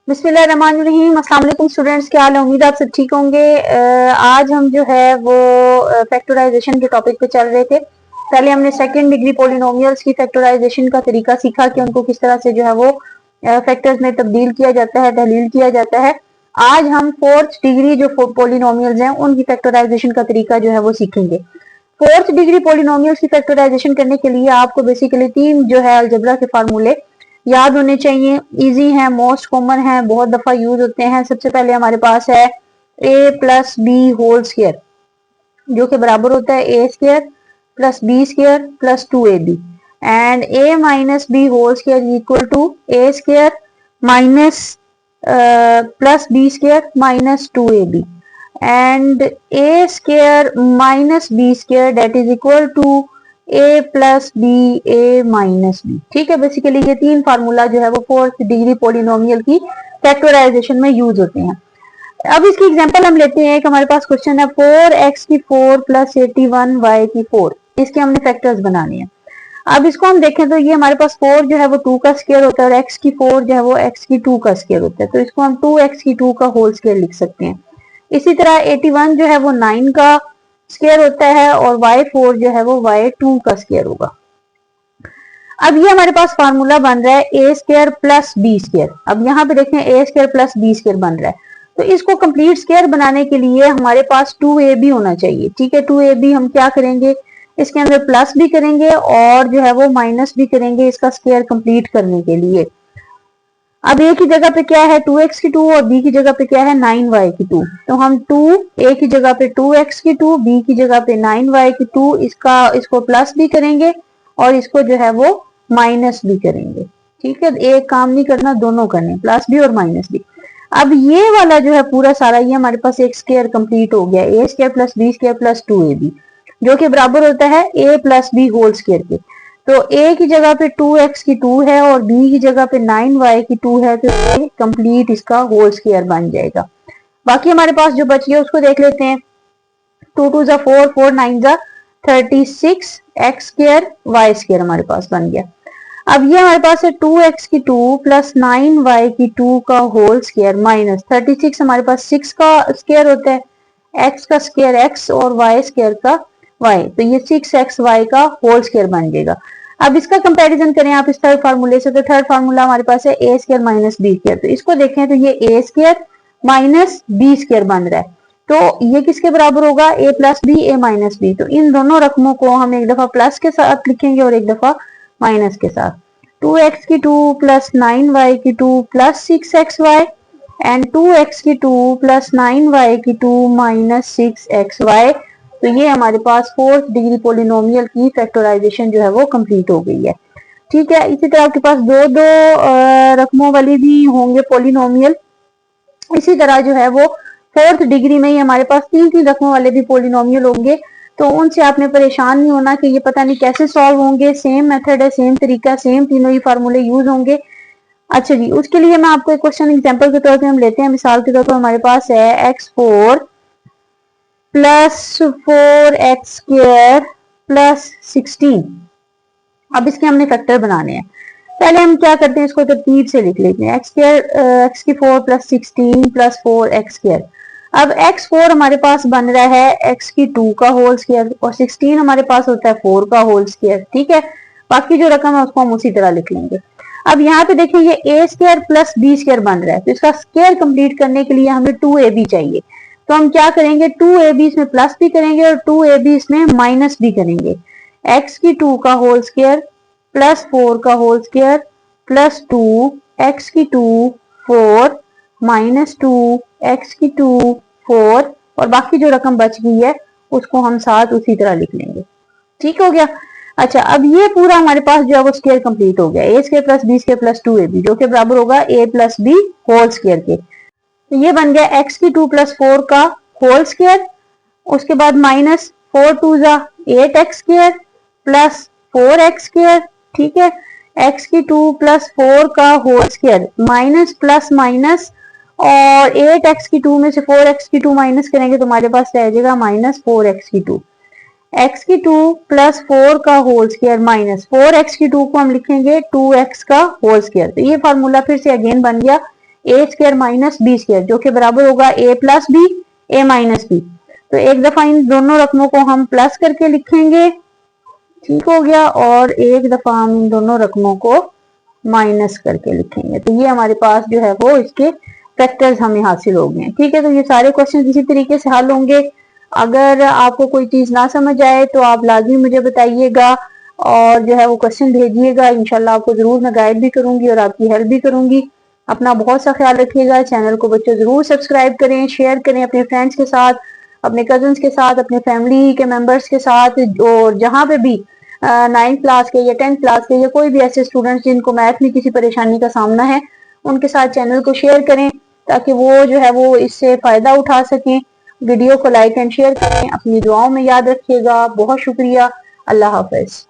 बिस्मिल्लाहिर्रहमानिर्रहीम। अस्सलाम वालेकुम स्टूडेंट्स, क्या हाल है? उम्मीद आप सब ठीक होंगे। आज हम जो है वो फैक्टराइजेशन के टॉपिक पे चल रहे थे। पहले हमने सेकंड डिग्री पॉलिनोमियल्स की फैक्टराइजेशन का तरीका सीखा कि उनको किस तरह से जो है वो फैक्टर्स में तब्दील किया जाता है, तहलील किया जाता है। आज हम फोर्थ डिग्री जो पॉलिनोमियल्स हैं उनकी फैक्टराइजेशन का तरीका जो है वो सीखेंगे। फोर्थ डिग्री पॉलिनोमियल्स की फैक्टराइजेशन करने के लिए आपको बेसिकली तीन जो है अलजेब्रा के फार्मूले याद होने चाहिए। इजी है, मोस्ट कॉमन है, बहुत दफा यूज होते हैं। सबसे पहले हमारे पास है a plus b whole square, जो कि बराबर होता है a square plus b square plus 2ab, and a minus b whole square equal to a square minus plus b square minus 2ab, and a square minus b square that is equal to a plus b a minus b. ठीक है, basically ये तीन formula जो है वो fourth degree polynomial की factorisation में use होते हैं। अब इसकी एग्जांपल हम लेते हैं कि हमारे पास क्वेश्चन है 4x की 4 प्लस 81y की 4, इसके हमने फैक्टर्स बनाने हैं। अब इसको हम देखें तो ये हमारे पास 4 जो है वो 2 का स्क्वायर होता है और x की 4 जो है वो x की 2 का स्क्वायर होता है, तो इसको हम 2x की 2 का होल स्क्वायर लिख सकते हैं। इसी तरह 81 जो है वो 9 का स्क्वायर होता है और y4 जो है वो y2 का स्क्वायर होगा। अब ये हमारे पास फार्मूला बन रहा है a square plus b square. अब यहाँ पे देखें ए स्क्वायर प्लस बी स्क्वायर बन रहा है, तो इसको कंप्लीट स्क्वायर बनाने के लिए हमारे पास 2ab होना चाहिए। ठीक है, 2ab हम क्या करेंगे, इसके अंदर प्लस भी करेंगे और जो है वो माइनस भी करेंगे इसका स्क्वायर कंप्लीट करने के लिए। अब a की जगह पे क्या है 2x की 2 और b की जगह पे क्या है 9y की 2, तो हम 2 a की जगह पे 2x की 2, b की जगह पे 9y की 2, इसको प्लस भी करेंगे और इसको जो है वो माइनस भी करेंगे। ठीक है, एक काम नहीं करना, दोनों करने, प्लस भी और माइनस भी। अब ये वाला जो है पूरा सारा ये हमारे पास एक स्क्वायर कंप्लीट हो गया, a square plus b square plus 2ab, जो कि बराबर होता है a plus b whole square के। तो a की जगह पे 2x की 2 है और b की जगह पे 9y की 2 है, तो ये कंप्लीट इसका होल स्क्वायर बन जाएगा। बाकी हमारे पास जो बची है उसको देख लेते हैं। 2 2 जा 4, 4 9 जा 36, x स्क्वायर y स्क्वायर हमारे पास बन गया। अब ये हमारे पास है 2x की 2 प्लस 9y की 2 का होल स्क्वायर माइनस 36, हमारे पास 6 का स्क्वायर होता है, x का स्क्वायर x और y स्क्वायर का y, तो ये 6xy का होल स्क्वायर बन जाएगा। अब इसका कंपैरिजन करें आप इस थर्ड फार्मूले से, तो थर्ड फार्मूला हमारे पास है a square minus b square, तो इसको देखें तो ये a square minus b square बन रहा है, तो ये किसके बराबर होगा a plus b a minus b. तो इन दोनों रकमों को हम एक दफा प्लस के साथ लिखेंगे और एक दफा माइनस के साथ। 2x की 2 प्लस 9y की 2 प्लस 6xy एंड 2x की 2 प्लस 9y की 2 माइनस 6xy, तो ये हमारे पास फोर्थ डिग्री पॉलिनोमियल की फैक्टराइजेशन जो है वो कंप्लीट हो गई है। ठीक है, इसी तरह आपके पास दो दो रकमों वाली भी होंगे पॉलिनोमियल। इसी तरह जो है वो फोर्थ डिग्री में ही हमारे पास तीन तीन रकमों वाले भी पॉलिनोमियल होंगे, तो उनसे आपने परेशान नहीं होना कि ये पता नहीं कैसे सॉल्व होंगे। सेम मेथड है, सेम तरीका, सेम तीनों ही फार्मूले यूज होंगे। अच्छा जी, उसके लिए मैं आपको एक क्वेश्चन एग्जांपल के तौर पे हम लेते हैं। मिसाल के तौर पर हमारे पास है x4 plus 4x square plus 16। अब इसके हमने फैक्टर बनाने हैं। पहले हम क्या करते हैं, इसको तरतीब से लिख लेते हैं। एक्स स्क्वायर एक्स की 4 प्लस 16 प्लस 4x स्क्वायर। अब x4 हमारे पास बन रहा है x की 2 का होल स्क्वायर और 16 हमारे पास होता है 4 का होल स्क्वायर। ठीक है, बाकी जो रकम है उसको हम उसी तरह लिख लेंगे। अब यहाँ पे देखिए ये a square plus b square बन रहा है, तो इसका स्क्वायर कंप्लीट करने के लिए हमें 2ab चाहिए। तो हम क्या करेंगे, 2ab इसमें प्लस भी करेंगे और 2ab इसमें माइनस भी करेंगे। x की 2 का होल स्क्वायर प्लस 4 का होल स्क्वायर प्लस 2 x की 2 4 माइनस 2 x की 2 4, और बाकी जो रकम बच गई है उसको हम साथ उसी तरह लिख लेंगे। ठीक हो गया। अच्छा, अब ये पूरा हमारे पास जो है वो स्क्वायर कंप्लीट हो गया, a square plus b square plus 2ab, जो कि बराबर होगा a plus b whole square के। तो ये बन गया x की 2 प्लस 4 का होल स्क्वायर, उसके बाद माइनस 4 2 जा 8x square plus 4x square. ठीक है, x की 2 प्लस 4 का whole square minus plus minus, और 8x की 2 में से 4x की 2 माइनस करेंगे तो हमारे पास रह जाएगा माइनस 4x की 2। x की 2 प्लस 4 का होल स्क्वायर माइनस 4x की 2 को हम लिखेंगे 2x का होल स्क्वायर। तो ये फार्मूला फिर से अगेन बन गया a square minus b square, जो कि बराबर होगा ए plus b a minus b. तो एक दफा इन दोनों रकमों को हम प्लस करके लिखेंगे, ठीक हो गया, और एक दफा हम इन दोनों रकमों को माइनस करके लिखेंगे। तो ये हमारे पास जो है वो इसके फैक्टर्स हमें हासिल हो गए। ठीक है, तो ये सारे क्वेश्चन इसी तरीके से हल होंगे। अगर आपको कोई चीज ना समझ आए तो आप लाजमी मुझे बताइएगा और जो है वो क्वेश्चन भेजिएगा। इंशाल्लाह आपको जरूर मैं गाइड भी करूंगी और आपकी हेल्प भी करूंगी। अपना बहुत सा ख्याल रखिएगा। चैनल को बच्चों जरूर सब्सक्राइब करें, शेयर करें अपने फ्रेंड्स के साथ, अपने कजन्स के साथ, अपने फैमिली के मेंबर्स के साथ, और जहाँ पे भी 9th क्लास के या 10th क्लास के या कोई भी ऐसे स्टूडेंट्स जिनको मैथ में किसी परेशानी का सामना है, उनके साथ चैनल को शेयर करें ताकि वो जो है वो इससे फायदा उठा सकें। वीडियो को लाइक एंड शेयर करें। अपनी दुआओं में याद रखिएगा। बहुत शुक्रिया। अल्लाह हाफिज।